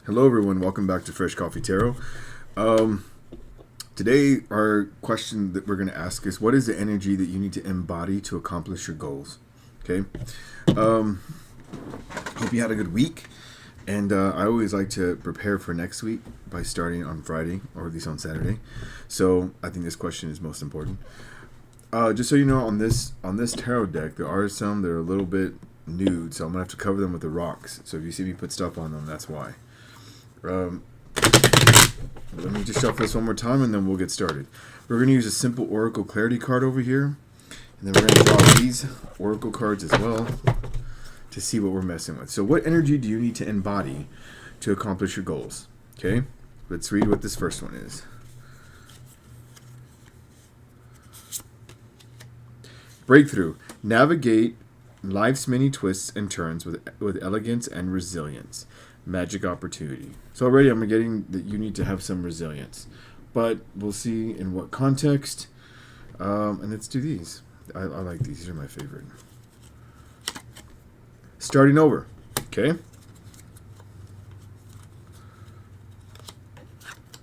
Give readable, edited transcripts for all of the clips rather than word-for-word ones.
Hello everyone, welcome back to Fresh Coffee Tarot. Today our question that we're going to ask is, what is the energy that you need to embody to accomplish your goals? Okay. Hope you had a good week. And I always like to prepare for next week by starting on Friday, or at least on Saturday. So I think this question is most important. Just so you know, on this tarot deck, there are some that are a little bit nude, so I'm going to have to cover them with the rocks. So if you see me put stuff on them, that's why. Let me just shuffle this one more time and then we'll get started. We're going to use a simple Oracle Clarity card over here. And then we're going to draw these Oracle cards as well to see what we're messing with. So what energy do you need to embody to accomplish your goals? Okay, let's read what this first one is. Breakthrough. Navigate life's many twists and turns with elegance and resilience. Magic opportunity. So already I'm getting that you need to have some resilience, but we'll see in what context. And let's do these. I like these. These are my favorite. Starting over. Okay.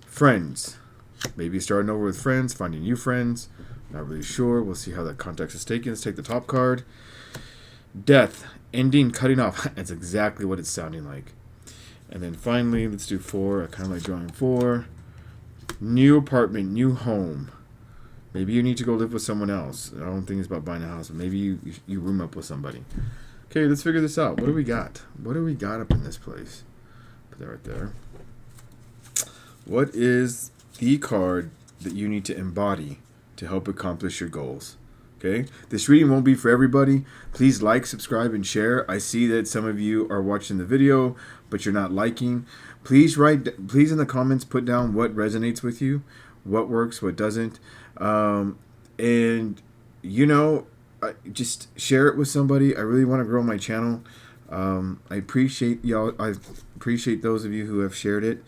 Friends. Maybe starting over with friends, finding new friends. Not really sure. We'll see how that context is taken. Let's take the top card. Death. Ending, cutting off. That's exactly what it's sounding like. And then finally, let's do 4. I kind of like drawing 4. New apartment, new home. Maybe you need to go live with someone else. I don't think it's about buying a house, but maybe you room up with somebody. Okay, let's figure this out. What do we got? What do we got up in this place? Put that right there. What is the card that you need to embody to help accomplish your goals? Okay, this reading won't be for everybody. Please like, subscribe, and share. I see that some of you are watching the video, but you're not liking. Please in the comments, put down what resonates with you, what works, what doesn't, and just share it with somebody. I really want to grow my channel. I appreciate y'all. I appreciate those of you who have shared it.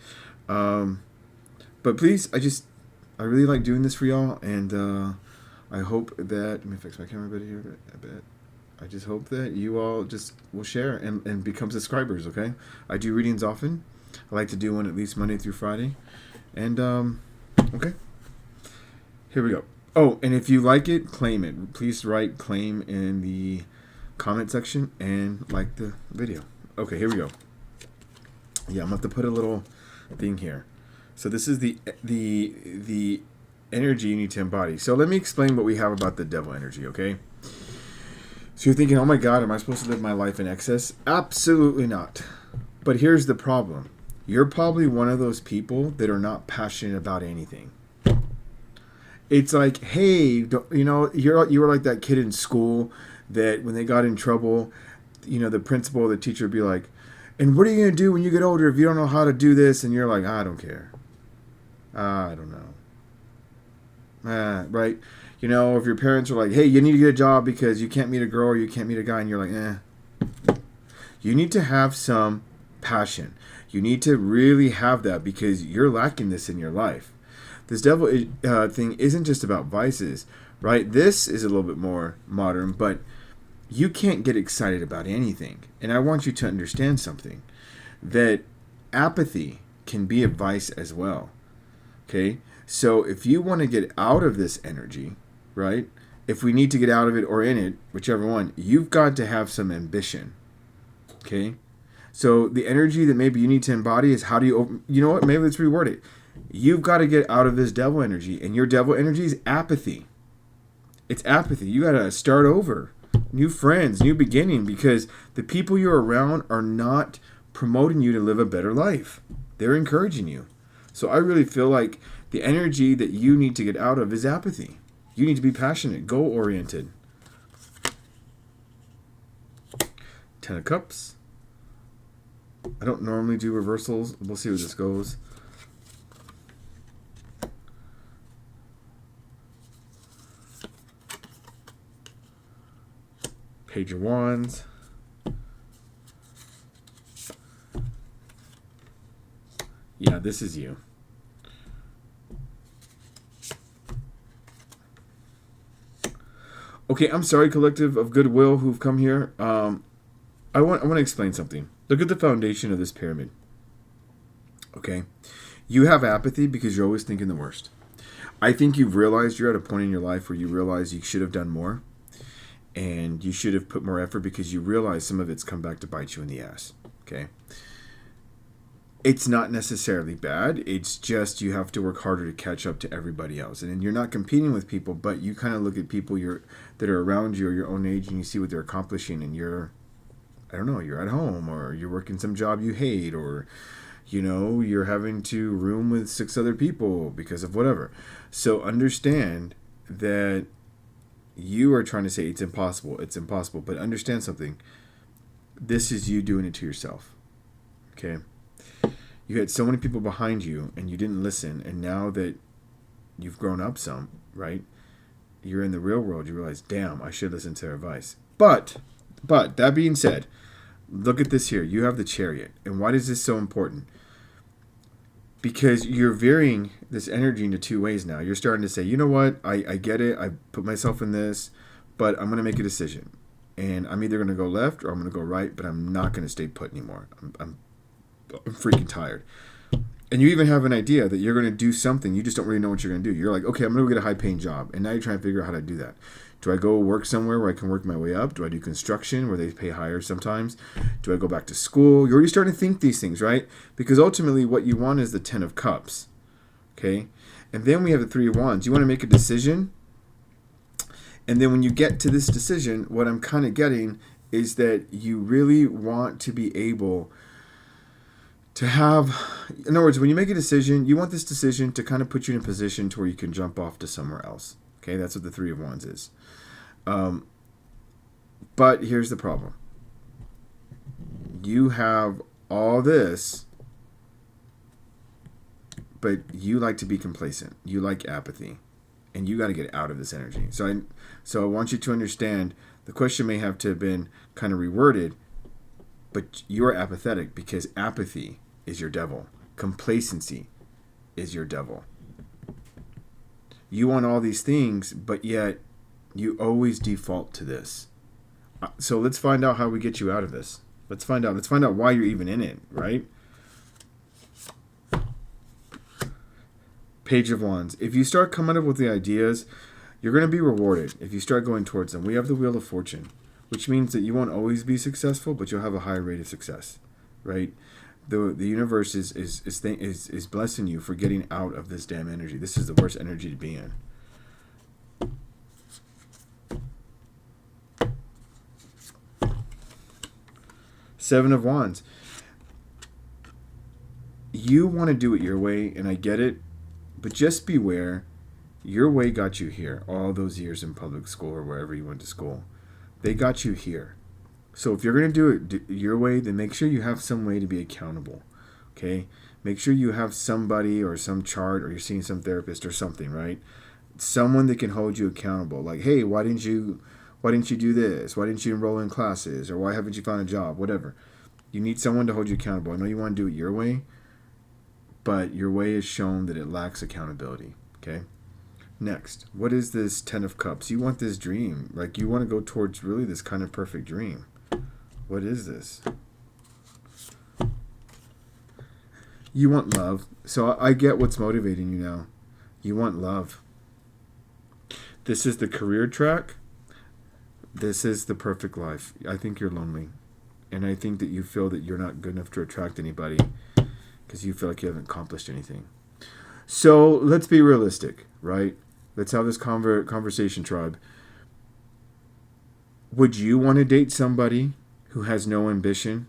But please, I really like doing this for y'all, and I hope that, let me fix my camera a bit here a bit. I just hope that you all just will share and become subscribers, okay? I do readings often. I like to do one at least Monday through Friday. And, okay. Here we go. Oh, and if you like it, claim it. Please write claim in the comment section and like the video. Okay, here we go. Yeah, I'm going to have to put a little thing here. So this is the energy you need to embody. So let me explain what we have about the devil energy, okay? So you're thinking, oh my God, am I supposed to live my life in excess? Absolutely not. But here's the problem. You're probably one of those people that are not passionate about anything. It's like, hey, you were like that kid in school that when they got in trouble, the principal or the teacher would be like, and what are you going to do when you get older if you don't know how to do this? And you're like, I don't care. I don't know. Right? If your parents are like, hey, you need to get a job because you can't meet a girl or you can't meet a guy, and you're like, You need to have some passion. You need to really have that because you're lacking this in your life. This devil thing isn't just about vices, right? This is a little bit more modern, but you can't get excited about anything. And I want you to understand something, that apathy can be a vice as well, okay? So if you want to get out of this energy, right? If we need to get out of it or in it, whichever one, you've got to have some ambition, okay? So the energy that maybe you need to embody is how do you, maybe let's reword it. You've got to get out of this devil energy, and your devil energy is apathy. It's apathy. You got to start over. New friends, new beginning, because the people you're around are not promoting you to live a better life. They're encouraging you. So I really feel like the energy that you need to get out of is apathy. You need to be passionate, goal-oriented. 10 of Cups. I don't normally do reversals. We'll see where this goes. Page of Wands. Yeah, this is you. Okay, I'm sorry, collective of goodwill who've come here. I want to explain something. Look at the foundation of this pyramid. Okay? You have apathy because you're always thinking the worst. I think you've realized you're at a point in your life where you realize you should have done more and you should have put more effort because you realize some of it's come back to bite you in the ass. Okay? It's not necessarily bad. It's just you have to work harder to catch up to everybody else. And you're not competing with people, but you kind of look at people that are around you or your own age and you see what they're accomplishing and you're, I don't know, you're at home or you're working some job you hate or, you know, you're having to room with 6 other people because of whatever. So understand that you are trying to say it's impossible. It's impossible. But understand something. This is you doing it to yourself. Okay? You had so many people behind you and you didn't listen. And now that you've grown up some, right? You're in the real world. You realize, damn, I should listen to their advice. But that being said, look at this here. You have the Chariot. And why is this so important? Because you're veering this energy into 2 ways now. You're starting to say, you know what? I get it. I put myself in this, but I'm going to make a decision. And I'm either going to go left or I'm going to go right, but I'm not going to stay put anymore. I'm freaking tired. And you even have an idea that you're going to do something. You just don't really know what you're going to do. You're like, okay, I'm going to go get a high-paying job. And now you're trying to figure out how to do that. Do I go work somewhere where I can work my way up? Do I do construction where they pay higher sometimes? Do I go back to school? You're already starting to think these things, right? Because ultimately what you want is the 10 of Cups. Okay? And then we have the 3 of Wands. You want to make a decision. And then when you get to this decision, what I'm kind of getting is that you really want to be able to have, in other words, when you make a decision, you want this decision to kind of put you in a position to where you can jump off to somewhere else. Okay, that's what the 3 of Wands is. But here's the problem. You have all this, but you like to be complacent. You like apathy. And you got to get out of this energy. So I want you to understand the question may have to have been kind of reworded, but you're apathetic because apathy is your devil. Complacency is your devil. You want all these things, but yet you always default to this. So let's find out how we get you out of this. Let's find out why you're even in it, right? Page of Wands. If you start coming up with the ideas, you're going to be rewarded if you start going towards them. We have the Wheel of Fortune, which means that you won't always be successful, but you'll have a higher rate of success, right? The universe is blessing you for getting out of this damn energy. This is the worst energy to be in. Seven of Wands. You want to do it your way, and I get it, but just beware. Your way got you here. All those years in public school or wherever you went to school, they got you here. So if you're going to do it your way, then make sure you have some way to be accountable. Okay? Make sure you have somebody or some chart, or you're seeing some therapist or something, right? Someone that can hold you accountable. Like, hey, why didn't you do this? Why didn't you enroll in classes? Or why haven't you found a job? Whatever. You need someone to hold you accountable. I know you want to do it your way, but your way is shown that it lacks accountability. Okay? Next, what is this 10 of Cups? You want this dream. Like, you want to go towards really this kind of perfect dream. What is this? You want love. So I get what's motivating you now. You want love. This is the career track. This is the perfect life. I think you're lonely. And I think that you feel that you're not good enough to attract anybody because you feel like you haven't accomplished anything. So let's be realistic, right? Let's have this conversation, tribe. Would you want to date somebody who has no ambition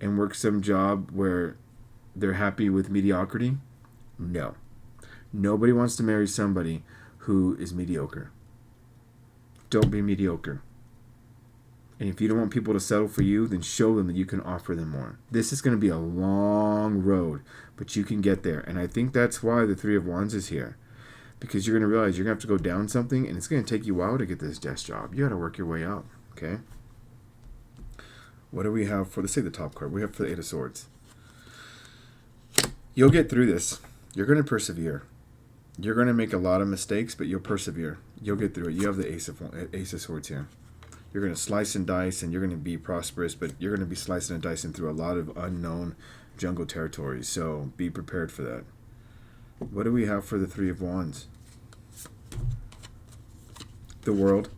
and works some job where they're happy with mediocrity? No. Nobody wants to marry somebody who is mediocre. Don't be mediocre. And if you don't want people to settle for you, then show them that you can offer them more. This is going to be a long road, but you can get there. And I think that's why the 3 of Wands is here. Because you're going to realize you're going to have to go down something, and it's going to take you a while to get this desk job. You got to work your way up, okay? What do we have for, let's say the top card. We have for the 8 of Swords. You'll get through this. You're going to persevere. You're going to make a lot of mistakes, but you'll persevere. You'll get through it. You have the Ace of Swords here. You're going to slice and dice, and you're going to be prosperous, but you're going to be slicing and dicing through a lot of unknown jungle territories. So be prepared for that. What do we have for the Three of Wands? The World.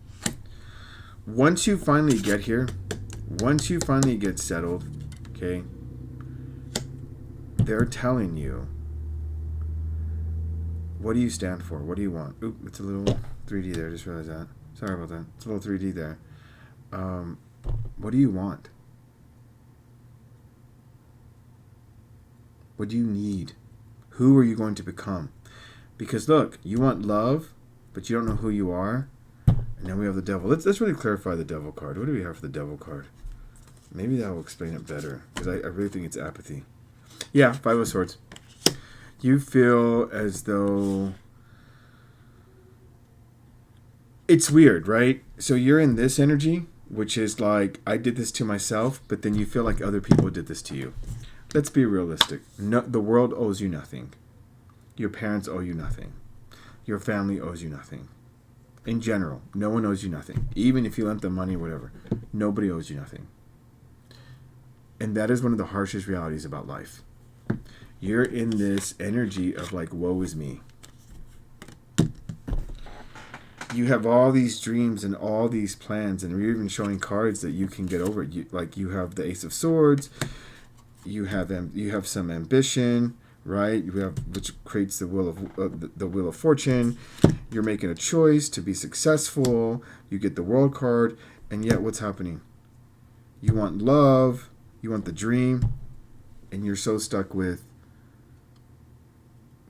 Once you finally get here, once you finally get settled, okay, they're telling you, what do you stand for? What do you want? Oop, it's a little 3D there. Just realized that. Sorry about that. It's a little 3D there. What do you want? What do you need? Who are you going to become? Because look, you want love, but you don't know who you are. And then we have the Devil. Let's really clarify the Devil card. What do we have for the Devil card? Maybe that will explain it better. Because I really think it's apathy. Yeah, Five of Swords. You feel as though... It's weird, right? So you're in this energy, which is like, I did this to myself, but then you feel like other people did this to you. Let's be realistic. No, the world owes you nothing. Your parents owe you nothing. Your family owes you nothing. In general, no one owes you nothing. Even if you lent them money or whatever, nobody owes you nothing. And that is one of the harshest realities about life. You're in this energy of like, woe is me. You have all these dreams and all these plans, and we're even showing cards that you can get over it. You have the Ace of Swords. You have some ambition, right? You have, which creates the wheel of fortune. You're making a choice to be successful. You get the World card, and yet what's happening? You want love. You want the dream, and you're so stuck with,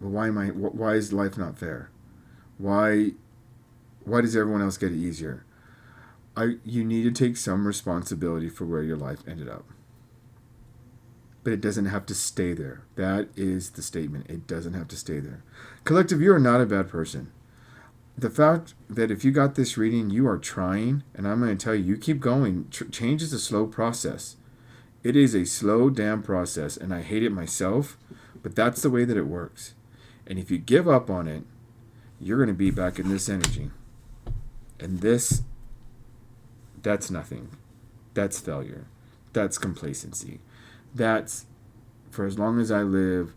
well, why is life not fair? Why does everyone else get it easier? You need to take some responsibility for where your life ended up. But it doesn't have to stay there. That is the statement. It doesn't have to stay there. Collective, you are not a bad person. The fact that if you got this reading, you are trying, and I'm going to tell you, you keep going. Change is a slow process. It is a slow damn process, and I hate it myself, but that's the way that it works. And if you give up on it, you're going to be back in this energy. And that's nothing. That's failure. That's complacency. That's, for as long as I live,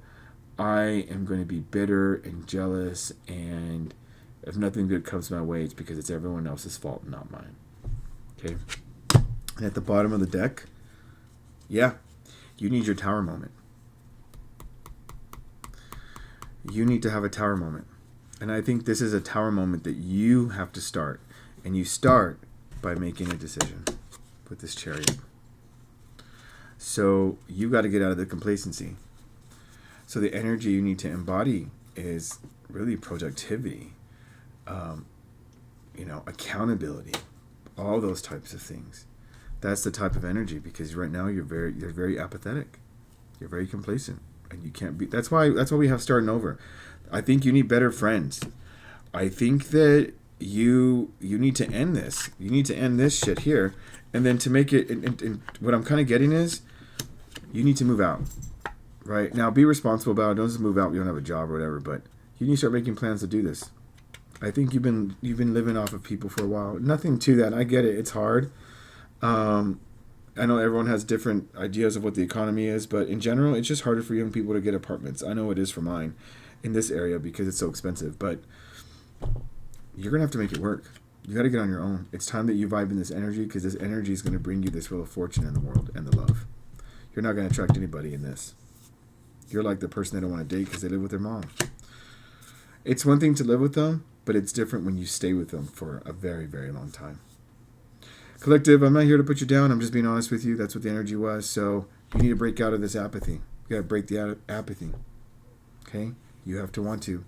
I am going to be bitter and jealous, and if nothing good comes my way, it's because it's everyone else's fault, not mine. Okay? And at the bottom of the deck, yeah, you need your tower moment. You need to have a tower moment. And I think this is a tower moment that you have to start. And you start by making a decision with this Chariot. So you got to get out of the complacency. So the energy you need to embody is really productivity, accountability, all those types of things. That's the type of energy, because right now you're very apathetic. You're very complacent, and you can't be. That's why we have starting over. I think you need better friends. I think that you need to end this. You need to end this shit here, and then to make it. And what I'm kind of getting is, you need to move out. Right now, be responsible about it. Don't just move out. You don't have a job or whatever, but you need to start making plans to do this. I think you've been living off of people for a while. Nothing to that. I get it. It's hard. I know everyone has different ideas of what the economy is, but in general, it's just harder for young people to get apartments. I know it is for mine in this area because it's so expensive, but you're going to have to make it work. You got to get on your own. It's time that you vibe in this energy, because this energy is going to bring you this wheel of fortune in the world and the love. You're not going to attract anybody in this. You're like the person they don't want to date because they live with their mom. It's one thing to live with them, but it's different when you stay with them for a very, very long time. Collective, I'm not here to put you down. I'm just being honest with you. That's what the energy was. So you need to break out of this apathy. You got to break the apathy. Okay? You have to want to.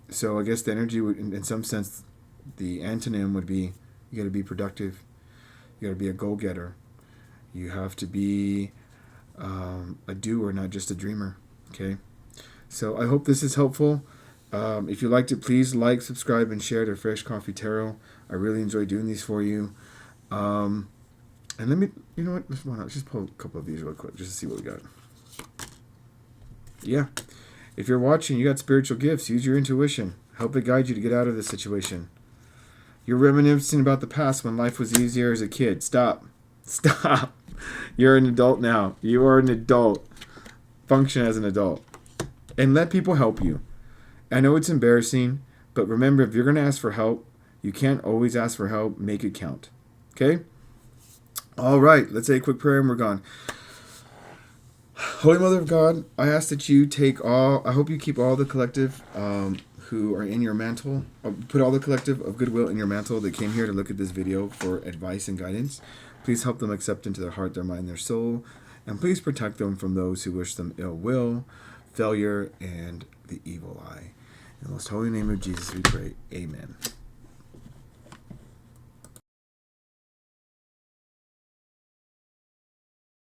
So I guess the energy would, in some sense, the antonym would be, you got to be productive. You got to be a go-getter. You have to be a doer, not just a dreamer. Okay? So I hope this is helpful. If you liked it, please like, subscribe, and share to Fresh Coffee Tarot. I really enjoy doing these for you. And let me, you know what? Let's just pull a couple of these real quick just to see what we got. Yeah. If you're watching, you got spiritual gifts. Use your intuition. Help it guide you to get out of this situation. You're reminiscing about the past when life was easier as a kid. Stop. Stop. You're an adult now. You are an adult. Function as an adult. And let people help you. I know it's embarrassing, but remember, if you're going to ask for help, you can't always ask for help. Make it count. Okay? All right. Let's say a quick prayer and we're gone. Holy Mother of God, I ask that you I hope you keep all the collective who are in your mantle, put all the collective of goodwill in your mantle that came here to look at this video for advice and guidance. Please help them accept into their heart, their mind, their soul, and please protect them from those who wish them ill will, failure, and the evil eye. In the most holy name of Jesus we pray. Amen.